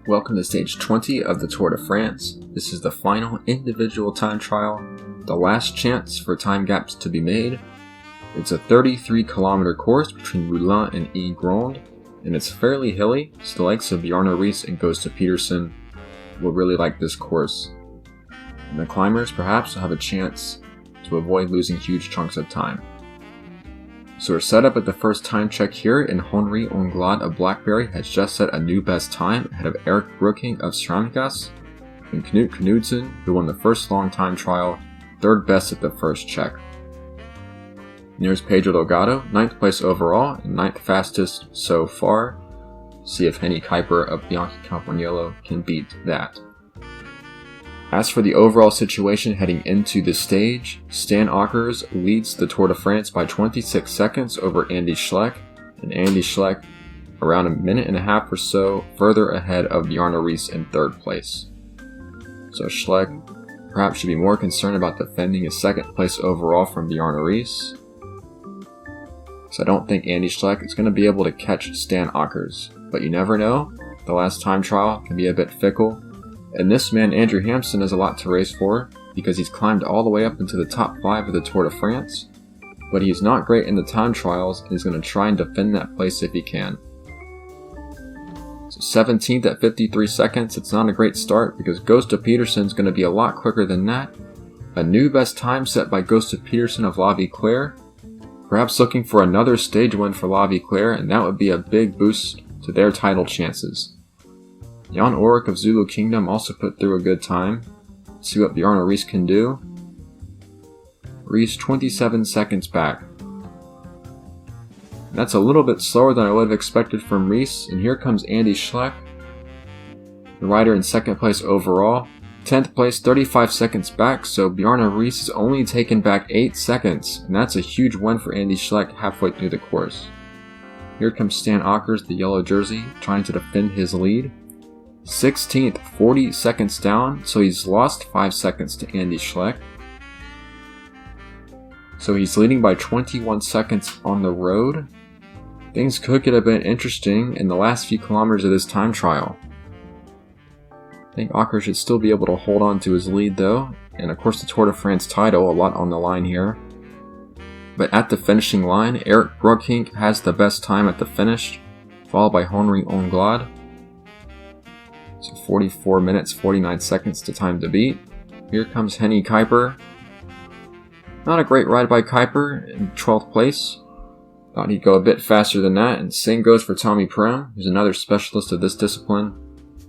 Welcome to stage 20 of the Tour de France. This is the final individual time trial, the last chance for time gaps to be made. It's a 33-kilometer course between Moulins and Ygrande, and it's fairly hilly, so the likes of Bjarne Riis and Gösta Petersen will really like this course. And the climbers perhaps will have a chance to avoid losing huge chunks of time. So we're set up at the first time check here, and Henri Onglade of Blackberry has just set a new best time ahead of Erik Brooking of Ceramikas, and Knut Knudsen, who won the first long time trial, third best at the first check. Here's Pedro Delgado, 9th place overall and 9th fastest so far. See if Henny Kuiper of Bianchi Campagnolo can beat that. As for the overall situation heading into the stage, Stan Åkers leads the Tour de France by 26 seconds over Andy Schleck, and Andy Schleck around a minute and a half or so further ahead of Bjarne Riis in third place. So Schleck perhaps should be more concerned about defending his second place overall from Bjarne Riis. So I don't think Andy Schleck is going to be able to catch Stan Åkers, but you never know. The last time trial can be a bit fickle. And this man, Andrew Hampsten, has a lot to race for, because he's climbed all the way up into the top 5 of the Tour de France, but he's not great in the time trials, and he's going to try and defend that place if he can. So 17th at 53 seconds, it's not a great start, because Gösta Petersen is going to be a lot quicker than that. A new best time set by Gösta Petersen of La Viclaire, perhaps looking for another stage win for La Viclaire, and that would be a big boost to their title chances. Jan Ulrich of Zulu Kingdom also put through a good time. Let's see what Bjarne Riis can do. Riis 27 seconds back. That's a little bit slower than I would have expected from Riis, and here comes Andy Schleck, the rider in second place overall. 10th place, 35 seconds back, so Bjarne Riis is only taken back 8 seconds, and that's a huge win for Andy Schleck halfway through the course. Here comes Stan Åkers, the yellow jersey, trying to defend his lead. 16th, 40 seconds down, so he's lost 5 seconds to Andy Schleck. So he's leading by 21 seconds on the road. Things could get a bit interesting in the last few kilometers of this time trial. I think Åkers should still be able to hold on to his lead though, and of course the Tour de France title, a lot on the line here. But at the finishing line, Erik Brooking has the best time at the finish, followed by Henri Onglade. So 44 minutes, 49 seconds to time to beat. Here comes Henny Kuiper. Not a great ride by Kuiper in 12th place. Thought he'd go a bit faster than that, and same goes for Tommy Prem, who's another specialist of this discipline.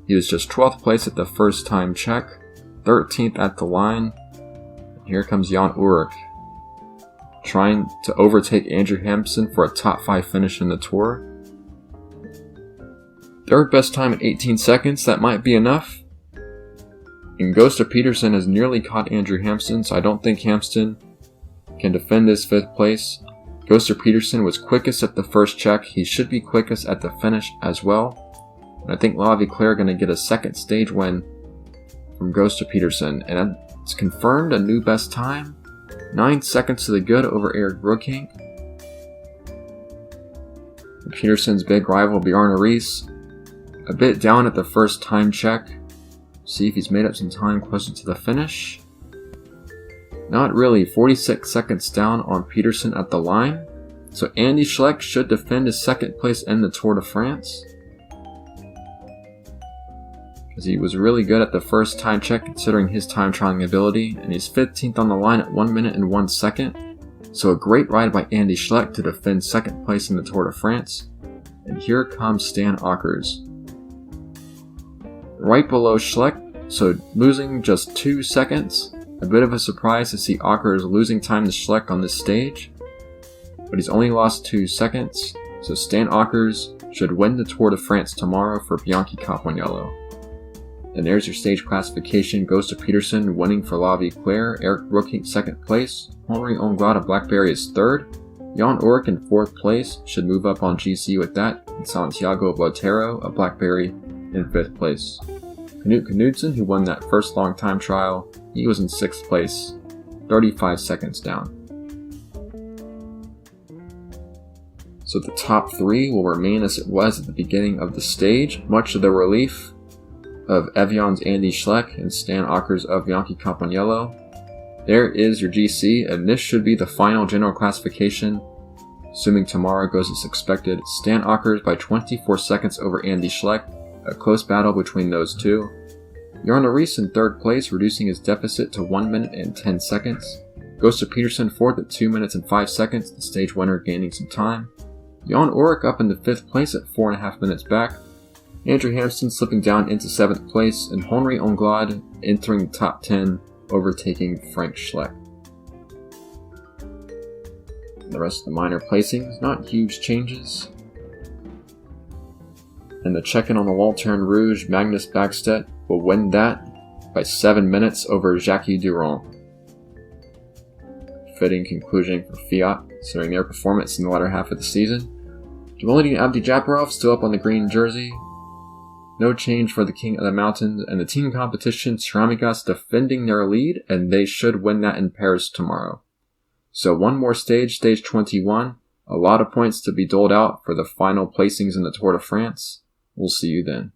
He was just 12th place at the first time check, 13th at the line. And here comes Jan Ulrich, trying to overtake Andrew Hampsten for a top 5 finish in the Tour. Third best time at 18 seconds, that might be enough. And Gösta Petersen has nearly caught Andrew Hampsten, so I don't think Hampsten can defend his 5th place. Gösta Petersen was quickest at the first check, he should be quickest at the finish as well. And I think La Viclaire are going to get a second stage win from Gösta Petersen, and it's confirmed a new best time. 9 seconds to the good over Erik Brooking. Petersen's big rival Bjarne Riis a bit down at the first time check. See if he's made up some time closer to the finish. Not really, 46 seconds down on Petersen at the line. So Andy Schleck should defend his second place in the Tour de France, because he was really good at the first time check considering his time trialing ability, and he's 15th on the line at 1 minute and 1 second. So a great ride by Andy Schleck to defend second place in the Tour de France. And here comes Stan Åkers, right below Schleck, so losing just 2 seconds. A bit of a surprise to see Åkers losing time to Schleck on this stage, but he's only lost 2 seconds, so Stan Åkers should win the Tour de France tomorrow for Bianchi Campagnolo. And there's your stage classification. Gösta Petersen winning for La Viclaire, Erik Brooking 2nd place, Henri Onglade of Blackberry is 3rd, Jan Ulrich in 4th place, should move up on GC with that, and Santiago Botero of Blackberry in 5th place. Knut Knudsen, who won that first long time trial, he was in 6th place, 35 seconds down. So the top 3 will remain as it was at the beginning of the stage, much to the relief of Evian's Andy Schleck and Stan Akers of Bianchi Campagnolo. There is your GC, and this should be the final general classification. Assuming tomorrow goes as expected, Stan Akers by 24 seconds over Andy Schleck, a close battle between those two. Jarno Rees in third place, reducing his deficit to 1 minute and 10 seconds. Gustav Peterson fourth at 2 minutes and 5 seconds, the stage winner gaining some time. Jan Ullrich up into 5th place at 4.5 minutes back. Andrew Hampson slipping down into 7th place, and Henri Anglade entering the top 10, overtaking Frank Schleck. The rest of the minor placings, not huge changes. And the check-in on the Waltern Rouge, Magnus Bagstedt will win that by 7 minutes over Jacques Durand. Fitting conclusion for Fiat, considering their performance in the latter half of the season. Jamaluddin Abdi-Japarov still up on the green jersey. No change for the King of the Mountains, and the team competition, Ceramigas defending their lead, and they should win that in Paris tomorrow. So one more stage, stage 21, a lot of points to be doled out for the final placings in the Tour de France. We'll see you then.